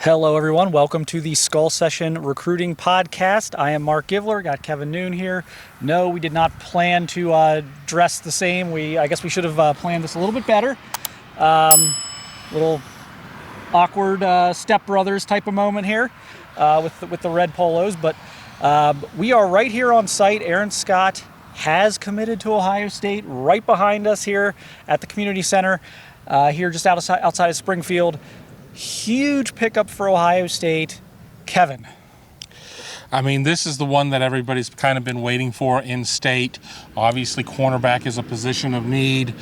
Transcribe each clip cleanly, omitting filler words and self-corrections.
Hello, everyone. Welcome to the Skull Session Recruiting Podcast. I am Mark Givler. Got Kevin Noon here. No, we did not plan to dress the same. I guess we should have planned this a little bit better. Little awkward stepbrothers type of moment here with the red polos. But we are right here on site. Aaron Scott has committed to Ohio State, right behind us here at the community center, here just outside of Springfield. Huge pickup for Ohio State. Kevin. I mean, this is the one that everybody's kind of been waiting for in state. Obviously, cornerback is a position of need.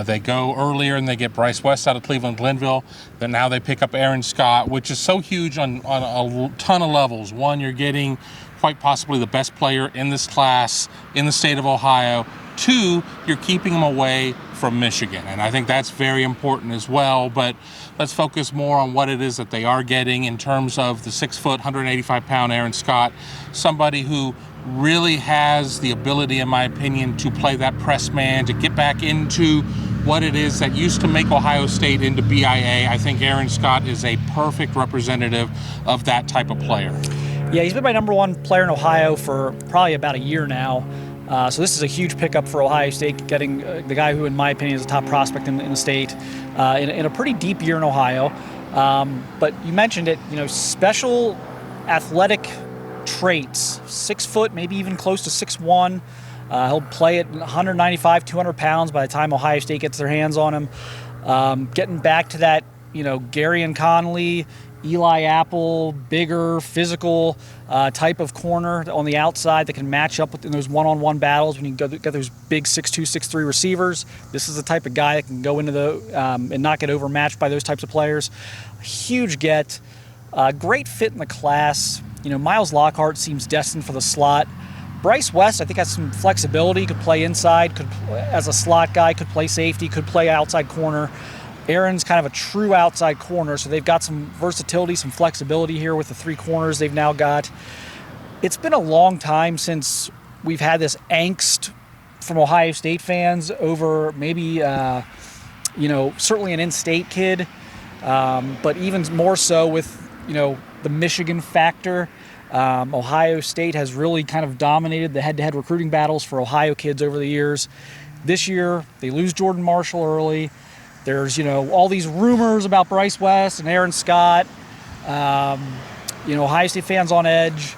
They go earlier and they get Bryce West out of Cleveland Glenville. Then now they pick up Aaron Scott, which is so huge on a ton of levels. One, you're getting quite possibly the best player in this class in the state of Ohio. Two, you're keeping them away from Michigan, and I think that's very important as well. But let's focus more on what it is that they are getting in terms of the 6 foot, 185-pound Aaron Scott, somebody who really has the ability, in my opinion, to play that press man, to get back into what it is that used to make Ohio State into BIA. I think Aaron Scott is a perfect representative of that type of player. Yeah, he's been my number one player in Ohio for probably about a year now. So this is a huge pickup for Ohio State, getting the guy who, in my opinion, is a top prospect in the state in a pretty deep year in Ohio. But you mentioned it, special athletic traits, 6 foot, maybe even close to 6'1". He'll play at 195, 200 pounds by the time Ohio State gets their hands on him. Getting back to that, Gary and Conley, Eli Apple, bigger, physical type of corner on the outside that can match up in those one-on-one battles when you get those big 6'2", 6'3" receivers. This is the type of guy that can go into and not get overmatched by those types of players. Huge get. Great fit in the class. Miles Lockhart seems destined for the slot. Bryce West, I think, has some flexibility. Could play inside, as a slot guy, could play safety, could play outside corner. Aaron's kind of a true outside corner, so they've got some versatility, some flexibility here with the three corners they've now got. It's been a long time since we've had this angst from Ohio State fans over maybe, certainly an in-state kid, but even more so with, the Michigan factor. Ohio State has really kind of dominated the head-to-head recruiting battles for Ohio kids over the years. This year, they lose Jordan Marshall early. There's, all these rumors about Bryce West and Aaron Scott. Ohio State fans on edge.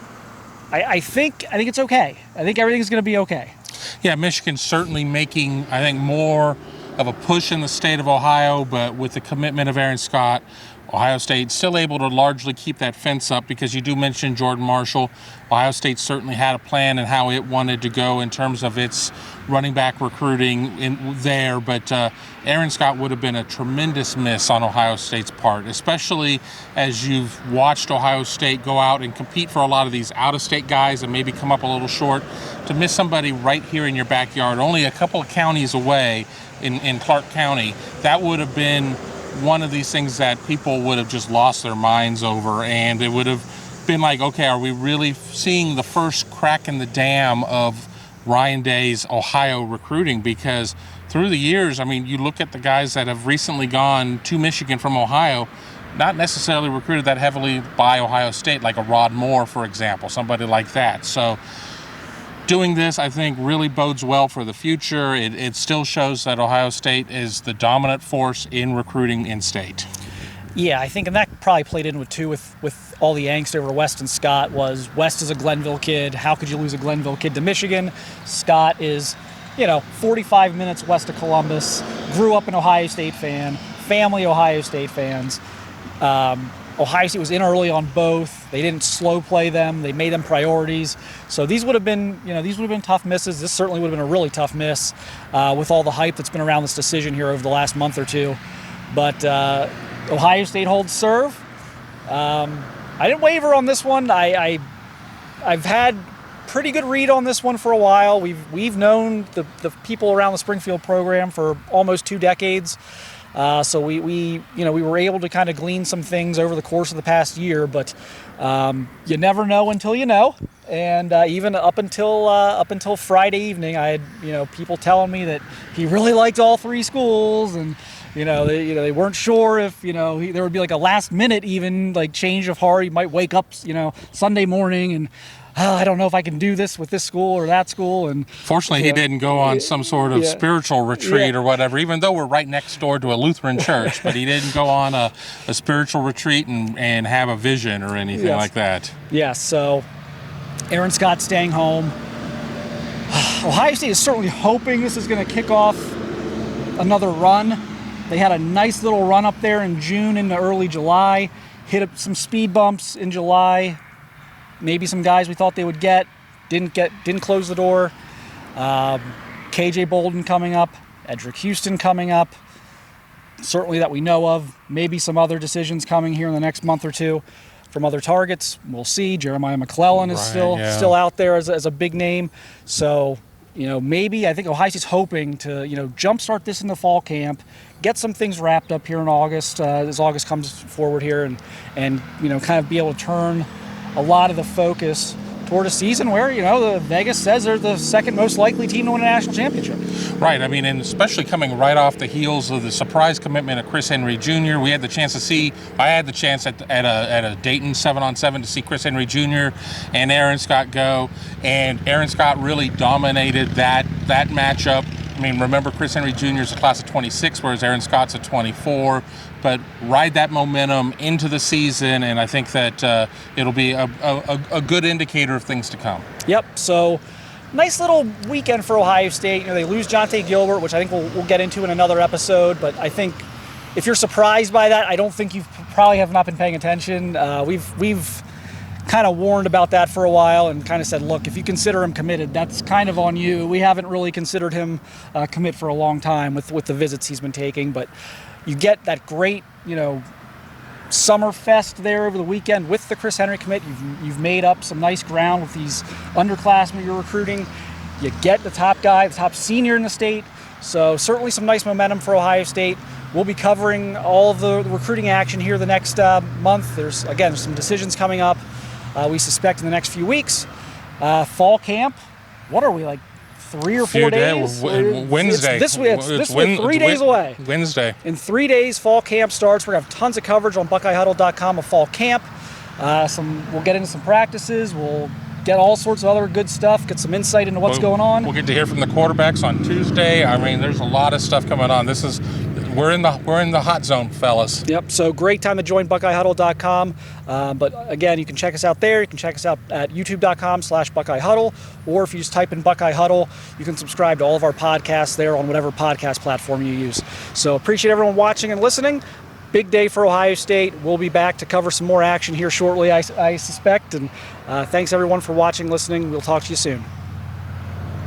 I think it's okay. I think everything's going to be okay. Yeah, Michigan's certainly making, I think, more of a push in the state of Ohio, but with the commitment of Aaron Scott, Ohio State still able to largely keep that fence up, because you do mention Jordan Marshall. Ohio State certainly had a plan and how it wanted to go in terms of its running back recruiting in there, but Aaron Scott would have been a tremendous miss on Ohio State's part, especially as you've watched Ohio State go out and compete for a lot of these out-of-state guys and maybe come up a little short. To miss somebody right here in your backyard, only a couple of counties away in Clark County, that would have been one of these things that people would have just lost their minds over, and it would have been like, okay, are we really seeing the first crack in the dam of Ryan Day's Ohio recruiting? Because through the years, I mean, you look at the guys that have recently gone to Michigan from Ohio, not necessarily recruited that heavily by Ohio State, like a Rod Moore, for example, somebody like that. So doing this, I think, really bodes well for the future. It still shows that Ohio State is the dominant force in recruiting in state. Yeah, I think, and that probably played in with all the angst over West and Scott. Was West is a Glenville kid. How could you lose a Glenville kid to Michigan? Scott is, 45 minutes west of Columbus. Grew up an Ohio State fan. Family Ohio State fans. Ohio State was in early on both. They didn't slow play them. They made them priorities. So these would have been, tough misses. This certainly would have been a really tough miss with all the hype that's been around this decision here over the last month or two. But Ohio State holds serve. I didn't waver on this one. I've had pretty good read on this one for a while. We've known the people around the Springfield program for almost 2 decades. So we were able to kind of glean some things over the course of the past year, but you never know until you know. And even up until Friday evening, I had people telling me that he really liked all 3 schools, and They weren't sure if there would be like a last minute even like change of heart. He might wake up Sunday morning and I don't know if I can do this with this school or that school. And fortunately, he didn't go on some sort of spiritual retreat or whatever, even though we're right next door to a Lutheran church. But he didn't go on a spiritual retreat and have a vision or anything like that. Yes, so Aaron Scott staying home. Ohio State is certainly hoping this is going to kick off another run. They had a nice little run up there in June into early July, hit some speed bumps in July. Maybe some guys we thought they would didn't close the door. KJ Bolden coming up, Edric Houston coming up, certainly that we know of. Maybe some other decisions coming here in the next month or two from other targets. We'll see. Jeremiah McClellan is still out there as a big name. So, maybe I think Ohio State's hoping to, jumpstart this in the fall camp, get some things wrapped up here in August as August comes forward here and kind of be able to turn a lot of the focus toward a season where, the Vegas says they're the second most likely team to win a national championship. Right. I mean, and especially coming right off the heels of the surprise commitment of Chris Henry Jr. I had the chance at a Dayton 7-on-7 to see Chris Henry Jr. and Aaron Scott go, and Aaron Scott really dominated that matchup. I mean, remember, Chris Henry Jr. is a class of 26, whereas Aaron Scott's a 24. But ride that momentum into the season, and I think that it'll be a good indicator of things to come. Yep. So, nice little weekend for Ohio State. They lose Jonte Gilbert, which I think we'll get into in another episode. But I think if you're surprised by that, I don't think you probably have not been paying attention. We've kind of warned about that for a while and kind of said, look, if you consider him committed, that's kind of on you. We haven't really considered him commit for a long time with the visits he's been taking, but you get that great, summer fest there over the weekend with the Chris Henry commit. You've made up some nice ground with these underclassmen you're recruiting. You get the top guy, the top senior in the state. So certainly some nice momentum for Ohio State. We'll be covering all of the recruiting action here the next month. There's some decisions coming up. We suspect in the next few weeks. Fall camp. What are we, like 3 or 4 days? Wednesday. It's 3 days away. Wednesday. In 3 days, fall camp starts. We're going to have tons of coverage on BuckeyeHuddle.com of fall camp. We'll get into some practices. We'll get all sorts of other good stuff, get some insight into what's going on. We'll get to hear from the quarterbacks on Tuesday. I mean, there's a lot of stuff coming on. We're in the hot zone, fellas. Yep, so great time to join BuckeyeHuddle.com. But again, you can check us out there. You can check us out at youtube.com/BuckeyeHuddle. Or if you just type in Buckeye Huddle, you can subscribe to all of our podcasts there on whatever podcast platform you use. So appreciate everyone watching and listening. Big day for Ohio State. We'll be back to cover some more action here shortly, I suspect. And thanks everyone for watching, listening. We'll talk to you soon.